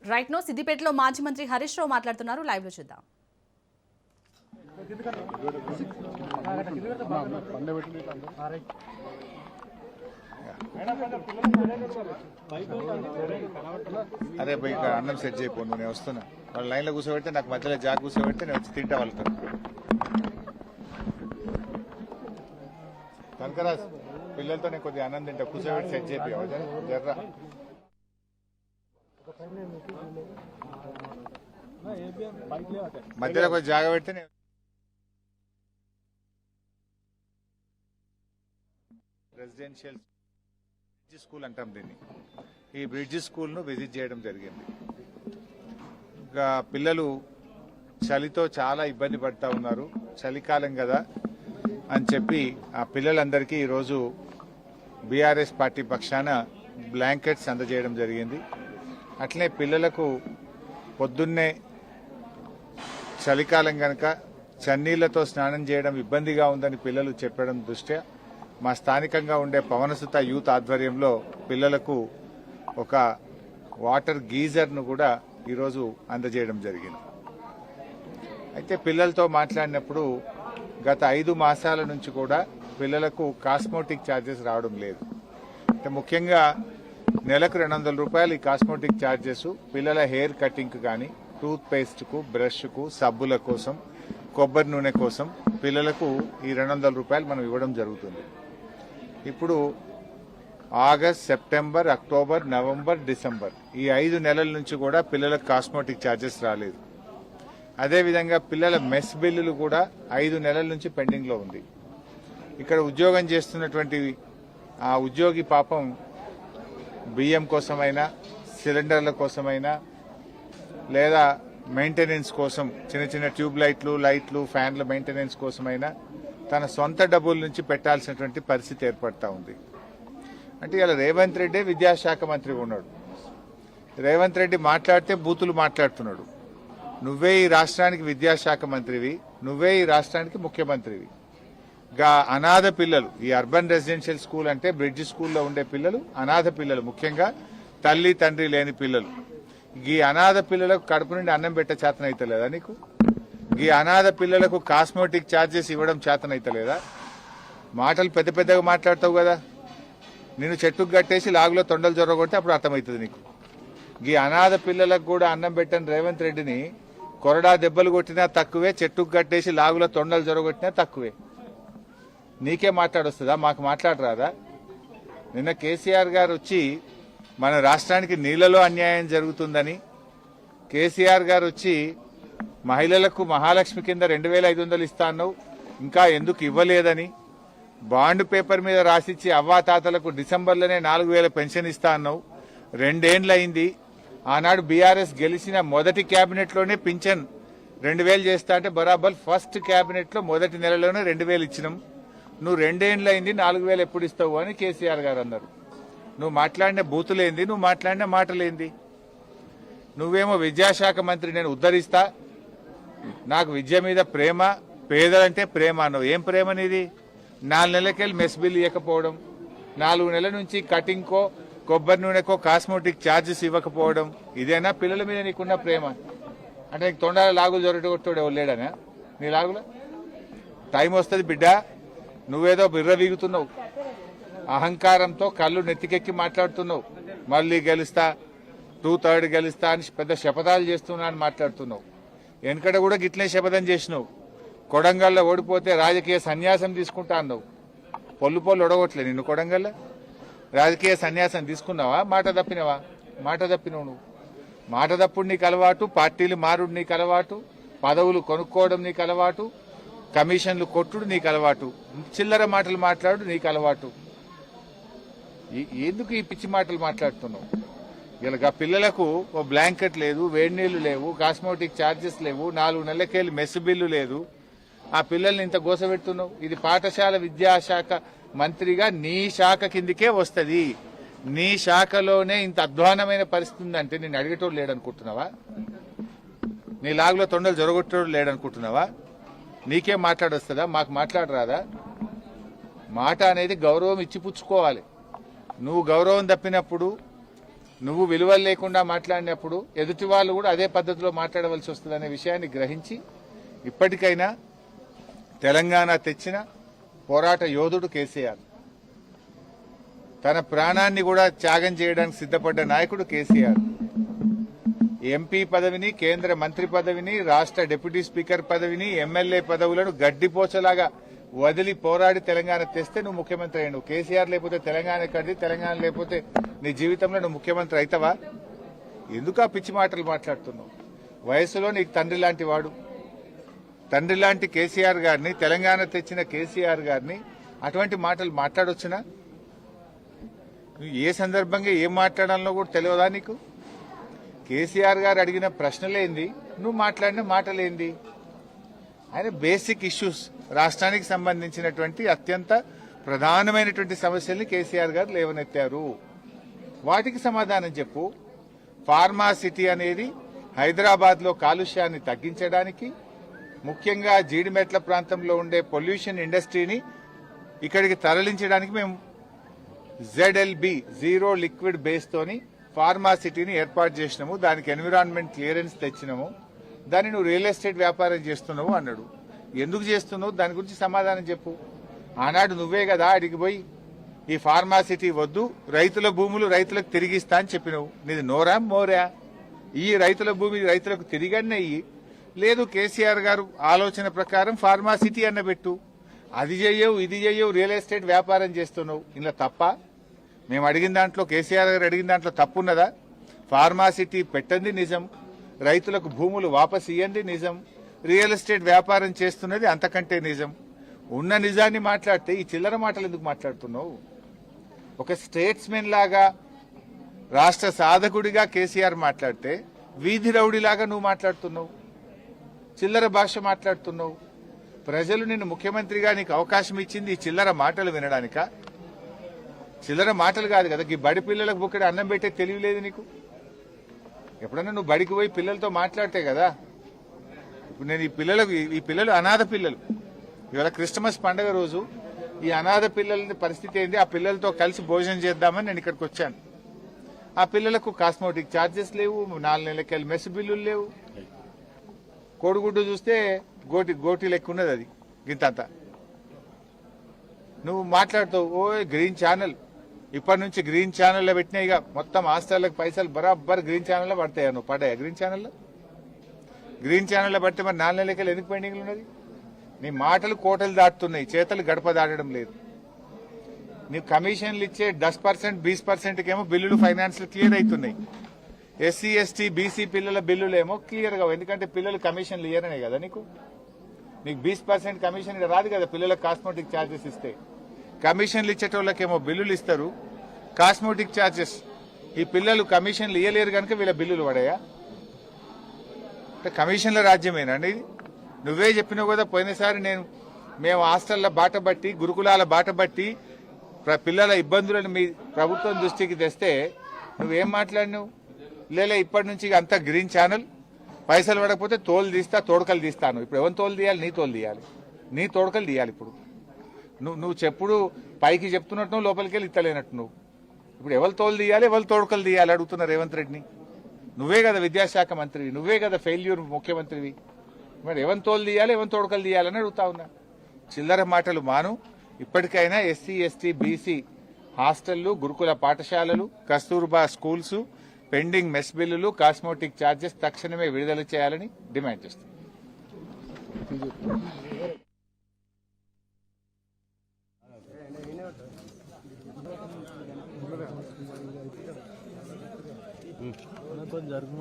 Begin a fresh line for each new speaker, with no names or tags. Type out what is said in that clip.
Right no సిద్దిపేటలో మాజీ మంత్రి హరీష్ రావు మాట్లాడుతున్నారు. లైవ్ లో చూద్దాం.
అదే పోయి అన్నం సెట్ చేయకపోను, నేను వస్తున్నా. వాళ్ళ లైన్లో కూర్చోబెడితే నాకు మధ్యలో జాగ్ కూర్చోబెడితే నేను వచ్చి తింటా వాళ్ళతో. కనకరాజ్ పిల్లలతో నేను కొద్దిగా అన్నం తింటా, కూర్చోబెట్టి సెట్ చేయ జర్రా. మధ్యలో కొద్ది జాగ పెడితే నేను రెసిడెన్షియల్ బ్రిడ్జ్ స్కూల్ అంటాం దీన్ని. ఈ బ్రిడ్జ్ స్కూల్ను విజిట్ చేయడం జరిగింది. ఇంకా పిల్లలు చలితో చాలా ఇబ్బంది పడుతూ ఉన్నారు, చలికాలం కదా అని చెప్పి ఆ పిల్లలందరికీ ఈరోజు బీఆర్ఎస్ పార్టీ పక్షాన బ్లాంకెట్స్ అందజేయడం జరిగింది. అట్లనే పిల్లలకు పొద్దున్నే చలికాలం కనుక చన్నీళ్లతో స్నానం చేయడం ఇబ్బందిగా ఉందని పిల్లలు చెప్పడం దృష్ట్యా మా స్థానికంగా ఉండే పవనసుత యూత్ ఆధ్వర్యంలో పిల్లలకు ఒక వాటర్ గీజర్ను కూడా ఈరోజు అందజేయడం జరిగింది. అయితే పిల్లలతో మాట్లాడినప్పుడు గత 5 మాసాల నుంచి కూడా పిల్లలకు కాస్మోటిక్ ఛార్జెస్ రావడం లేదు. అంటే ముఖ్యంగా నెలకు 200 రూపాయలు ఈ కాస్మోటిక్ ఛార్జెస్ పిల్లల హెయిర్ కటింగ్కి కానీ, టూత్ పేస్ట్కు, బ్రష్కు, సబ్బుల కోసం, కొబ్బరి నూనె కోసం పిల్లలకు ఈ 200 రూపాయలు మనం ఇవ్వడం జరుగుతుంది. ఇప్పుడు August, September, October, November, December ఈ 5 నెలల నుంచి కూడా పిల్లలకు కాస్మోటిక్ ఛార్జెస్ రాలేదు. అదేవిధంగా పిల్లల మెస్ బిల్లులు కూడా 5 నెలల నుంచి పెండింగ్లో ఉంది. ఇక్కడ ఉద్యోగం చేస్తున్నటువంటి ఆ ఉద్యోగి పాపం బియ్యం కోసమైనా, సిలిండర్ల కోసమైనా, లేదా మెయింటెనెన్స్ కోసం చిన్న చిన్న ట్యూబ్ లైట్లు, ఫ్యాన్ల మెయింటెనెన్స్ కోసమైనా తన సొంత డబ్బుల నుంచి పెట్టాల్సినటువంటి పరిస్థితి ఏర్పడతా ఉంది. అంటే ఇలా రేవంత్ రెడ్డి విద్యాశాఖ మంత్రి ఉన్నాడు. రేవంత్ రెడ్డి మాట్లాడితే బూతులు మాట్లాడుతున్నాడు. నువ్వే ఈ రాష్ట్రానికి విద్యాశాఖ మంత్రివి, నువ్వే ఈ రాష్ట్రానికి ముఖ్యమంత్రివి. అనాథ పిల్లలు, ఈ అర్బన్ రెసిడెన్షియల్ స్కూల్ అంటే బ్రిడ్జ్ స్కూల్లో ఉండే పిల్లలు అనాథ పిల్లలు, ముఖ్యంగా తల్లి తండ్రి లేని పిల్లలు. ఈ అనాథ పిల్లలకు కడుపు నుండి అన్నం పెట్టే చేతనైతలేదా నీకు? ఈ అనాథ పిల్లలకు కాస్మోటిక్ ఛార్జెస్ ఇవ్వడం చేతనైతలేదా? మాటలు పెద్ద పెద్దగా మాట్లాడతావు కదా, నేను చెట్టుకు కట్టేసి లాగులో తొండలు జొరగొడితే అప్పుడు అర్థమవుతుంది నీకు. ఈ అనాథ పిల్లలకు కూడా అన్నం పెట్టని రేవంత్ రెడ్డిని కొరడా దెబ్బలు కొట్టినా తక్కువే, చెట్టుకు కట్టేసి లాగులో తొండలు జొరగొట్టినా తక్కువే. నీకే మాట్లాడొస్తుందా? మాకు మాట్లాడరాదా? నిన్న కేసీఆర్ గారు వచ్చి మన రాష్ట్రానికి నీళ్లలో అన్యాయం జరుగుతుందని, కేసీఆర్ గారు వచ్చి మహిళలకు మహాలక్ష్మి కింద 2500 ఇస్తా అన్నావు, ఇంకా ఎందుకు ఇవ్వలేదని, బాండ్ పేపర్ మీద రాసిచ్చి అవ్వాతాతలకు డిసెంబర్లోనే 4000 పెన్షన్ ఇస్తా అన్నావు. 2 ఏళ్లు అయింది. ఆనాడు బీఆర్ఎస్ గెలిచిన మొదటి క్యాబినెట్లోనే పింఛన్ 2000 చేస్తా అంటే బరాబర్ ఫస్ట్ క్యాబినెట్లో మొదటి నెలలోనే 2000 ఇచ్చినాం. నువ్వు 2 ఏళ్లు అయింది, 4000 ఎప్పుడు ఇస్తావు అని కేసీఆర్ గారు అన్నారు. నువ్వు మాట్లాడిన బూతులేంది, నువ్వు మాట్లాడిన మాటలేంది? నువ్వేమో విద్యాశాఖ మంత్రి, నేను ఉద్ధరిస్తా, నాకు విద్య మీద ప్రేమ, పేదలంటే ప్రేమ అన్నావు. ఏం ప్రేమ నీది? 4 నెలలకెళ్ళి మెస్ బిల్ ఇవ్వకపోవడం, 4 నెలల నుంచి కటింగ్కో, కొబ్బరి నూనెకో కాస్మోటిక్ ఛార్జెస్ ఇవ్వకపోవడం, ఇదేనా పిల్లల మీద నీకున్న ప్రేమ? అంటే నీకు తొండాల లాగులు జొరగొట్టాడు ఎవరు లేడనా నీ లాగులో? టైం వస్తుంది బిడ్డ, నువ్వేదో బిర్ర వీగుతున్నావు, అహంకారంతో కళ్ళు నెత్తికెక్కి మాట్లాడుతున్నావు. మళ్ళీ గెలుస్తా, 2/3 గెలుస్తా అని పెద్ద శపథాలు చేస్తున్నా అని మాట్లాడుతున్నావు. వెనకడ కూడా గిట్లే శపథం చేసినావు. కొడంగల్లో ఓడిపోతే రాజకీయ సన్యాసం తీసుకుంటా అన్నావు. పొల్లు ఒడగొట్లే నిన్ను కొడంగల్లో. రాజకీయ సన్యాసం తీసుకున్నావా? మాట తప్పినవా? మాట తప్పినవు నువ్వు. మాట తప్పుడు నీకు అలవాటు, పార్టీలు మారుడు నీకు అలవాటు, పదవులు కొనుక్కోవడం నీకు అలవాటు, కమిషన్లు కొట్టుడు నీకు అలవాటు, చిల్లర మాటలు మాట్లాడు నీకు అలవాటు. ఎందుకు ఈ పిచ్చి మాటలు మాట్లాడుతున్నావు? ఇలా పిల్లలకు ఓ బ్లాంకెట్ లేదు, వేడి నీళ్లు లేవు, కాస్మోటిక్ ఛార్జెస్ లేవు, 4 నెలలకెళ్ళి మెస్ బిల్లు లేదు. ఆ పిల్లల్ని ఇంత గోసపెడుతున్నావు. ఇది పాఠశాల విద్యాశాఖ మంత్రిగా నీ శాఖ కిందికే వస్తుంది. నీ శాఖలోనే ఇంత అధ్వానమైన పరిస్థితి ఉందంటే నేను అడిగేటోడు లేడనుకుంటున్నావా? నీ లాగులో తొండలు జొరగొట్టేటోడు లేడనుకుంటున్నావా? నీకే మాట్లాడొస్తుందా? మాకు మాట్లాడరాదా? మాట అనేది గౌరవం ఇచ్చిపుచ్చుకోవాలి. నువ్వు గౌరవం తప్పినప్పుడు నువ్వు విలువలు లేకుండా మాట్లాడినప్పుడు ఎదుటి వాళ్ళు కూడా అదే పద్ధతిలో మాట్లాడవలసి వస్తుందనే విషయాన్ని గ్రహించి ఇప్పటికైనా తెలంగాణ తెచ్చిన పోరాట యోధుడు కేసీఆర్, తన ప్రాణాన్ని కూడా త్యాగం చేయడానికి సిద్ధపడ్డ నాయకుడు కేసీఆర్. ఎంపీ పదవిని, కేంద్ర మంత్రి పదవిని, రాష్ట్ర డిప్యూటీ స్పీకర్ పదవిని, ఎమ్మెల్యే పదవులను గడ్డిపోచలాగా వదిలి పోరాడి తెలంగాణ తెస్తే నువ్వు ముఖ్యమంత్రి అయ్యావు. కేసీఆర్ లేకపోతే తెలంగాణ ఎక్కడిది? తెలంగాణ లేకపోతే నీ జీవితంలో నువ్వు ముఖ్యమంత్రి అవుతావా? ఎందుకు ఆ పిచ్చి మాటలు మాట్లాడుతున్నావు? వయసులో నీకు తండ్రి లాంటి వాడు, తండ్రి లాంటి కేసీఆర్ గారిని, తెలంగాణ తెచ్చిన కేసీఆర్ గారిని అటువంటి మాటలు మాట్లాడొచ్చునా? నువ్వు ఏ సందర్భంగా ఏం మాట్లాడాలో కూడా తెలియదా నీకు? కేసీఆర్ గారు అడిగిన ప్రశ్నలేంది, నువ్వు మాట్లాడిన మాటలేంది? ఆయన బేసిక్ ఇష్యూస్, రాష్ట్రానికి సంబంధించినటువంటి అత్యంత ప్రధానమైనటువంటి సమస్యల్ని కేసీఆర్ గారు లేవనెత్తారు. వాటికి సమాధానం చెప్పు. ఫార్మా సిటీ అనేది హైదరాబాద్లో కాలుష్యాన్ని తగ్గించడానికి, ముఖ్యంగా జీడిమెట్ల ప్రాంతంలో ఉండే పొల్యూషన్ ఇండస్ట్రీని ఇక్కడికి తరలించడానికి మేము ZLB జీరో లిక్విడ్ బేస్ తోని ఫార్మా సిటీని ఏర్పాటు చేసినాము. దానికి ఎన్విరాన్మెంట్ క్లియరెన్స్ తెచ్చినాము. దాన్ని నువ్వు రియల్ ఎస్టేట్ వ్యాపారం చేస్తున్నావు అన్నాడు. ఎందుకు చేస్తున్నావు? దాని గురించి సమాధానం చెప్పు. ఆనాడు నువ్వే కదా అడిగిపోయి ఈ ఫార్మా సిటీ వద్దు, రైతుల భూములు రైతులకు తిరిగిస్తా అని చెప్పినావు. నీది నోరా మోరా? ఈ రైతుల భూమి రైతులకు తిరిగన్నయ్యి. లేదు, కేసీఆర్ గారు ఆలోచన ప్రకారం ఫార్మా సిటీ అన్న పెట్టు. అది చెయ్యవు, ఇది చెయ్యవు, రియల్ ఎస్టేట్ వ్యాపారం చేస్తున్నావు. ఇలా తప్ప? మేము అడిగిన దాంట్లో, కేసీఆర్ గారు అడిగిన దాంట్లో తప్పున్నదా? ఫార్మా సిటీ పెట్టండి నిజం, రైతులకు భూములు వాపసు ఇయ్యండి నిజం, రియల్ ఎస్టేట్ వ్యాపారం చేస్తున్నది అంతకంటే నిజం. ఉన్న నిజాన్ని మాట్లాడితే ఈ చిల్లర మాటలు ఎందుకు మాట్లాడుతున్నావు? ఒక స్టేట్స్మెన్ లాగా, రాష్ట్ర సాధకుడిగా కేసీఆర్ మాట్లాడితే వీధి రౌడీలాగా నువ్వు మాట్లాడుతున్నావు, చిల్లర భాష మాట్లాడుతున్నావు. ప్రజలు నిన్ను ముఖ్యమంత్రిగా నీకు అవకాశం ఇచ్చింది ఈ చిల్లర మాటలు వినడానికా? చిల్లర మాటలు కాదు కదా, ఈ బడి పిల్లలకు బుక్కడి అన్నం పెట్టే తెలియలేదు నీకు? ఎప్పుడన్నా నువ్వు బడికి పోయి పిల్లలతో మాట్లాడితే కదా. ఇప్పుడు నేను ఈ పిల్లలు అనాథ పిల్లలు. ఇవాళ క్రిస్మస్ పండుగ రోజు ఈ అనాథ పిల్లల పరిస్థితి ఏంది? ఆ పిల్లలతో కలిసి భోజనం చేద్దామని నేను ఇక్కడికి వచ్చాను. ఆ పిల్లలకు కాస్మోటిక్ ఛార్జెస్ లేవు, 4 నెలలకెళ్ళి మెస్ బిల్లులు లేవు. కోడిగుడ్డు చూస్తే గోటి లెక్క ఉన్నది, అది గింతంతా. నువ్వు మాట్లాడుతావు ఓ గ్రీన్ ఛానల్, ఇప్పటి నుంచి గ్రీన్ ఛానల్లో పెట్టినా ఇక మొత్తం హాస్టల్లకు పైసలు బరాబర్ గ్రీన్ ఛానల్లో పడతాయా? నువ్వు పడ్డాయా గ్రీన్ ఛానల్లో? గ్రీన్ ఛానల్లో పడితే మరి 4 నెలలకెళ్ళి ఎందుకు పెండింగ్లు ఉన్నది? నీ మాటలు కోటలు దాటుతున్నాయి, చేతలు గడప దాటడం లేదు. నీవు కమిషన్లు ఇచ్చే 10%, 20% ఏమో బిల్లులు ఫైనాన్స్లు క్లియర్ అవుతున్నాయి. SC, ST, BC పిల్లల బిల్లులేమో క్లియర్ గా, ఎందుకంటే పిల్లలు కమిషన్లు ఇయ్యరనే కదా నీకు 20% కమిషన్ రాదు కదా పిల్లలకు కాస్మోటిక్ ఛార్జెస్ ఇస్తే. కమిషన్లు ఇచ్చేటోళ్ళకేమో బిల్లులు ఇస్తారు, కాస్మోటిక్ ఛార్జెస్. ఈ పిల్లలు కమిషన్లు ఇయ్యలేరు కనుక వీళ్ళ బిల్లులు పడాయా? కమిషన్ల రాజ్యమేనండి ఇది. నువ్వే చెప్పినావు కదా పోయినసారి, మేము హాస్టళ్ల బాట బట్టి, గురుకులాల బాట బట్టి పిల్లల ఇబ్బందులను మీ ప్రభుత్వం దృష్టికి తెస్తే నువ్వేం మాట్లాడినావు? లేలే ఇప్పటి నుంచి అంతా గ్రీన్ ఛానల్, పైసలు పడకపోతే తోలు తీస్తా, తోడకలు తీస్తాను. ఇప్పుడు ఎవరిని తోలు తీయాలి? నీ తోలు తీయాలి, నీ తోడకలు తీయాలి. ఇప్పుడు నువ్వు చెప్పుడు పైకి చెప్తున్నట్టు లోపలికి వెళ్ళి ఇత్తలేనట్టు నువ్వు. ఇప్పుడు ఎవరు తోలు తీయాలి, ఎవరు తోడకలు తీయాలి అడుగుతున్నా రేవంత్ రెడ్డిని. నువ్వే కదా విద్యాశాఖ మంత్రివి, నువ్వే కదా ఫెయిల్యూర్ ముఖ్యమంత్రివి. మరి ఎవరిని తోలు తీయాలి, ఎవరిని తోడకలు తీయాలని అడుగుతా ఉన్నా. చిల్లర మాటలు మాను. ఇప్పటికైనా SC, ST, BC హాస్టళ్లు, గురుకుల పాఠశాలలు, కస్తూర్బా స్కూల్స్ పెండింగ్ మెస్ బిల్లులు, కాస్మోటిక్ ఛార్జెస్ తక్షణమే విడుదల చేయాలని డిమాండ్ చేస్తుంది.
జరుగు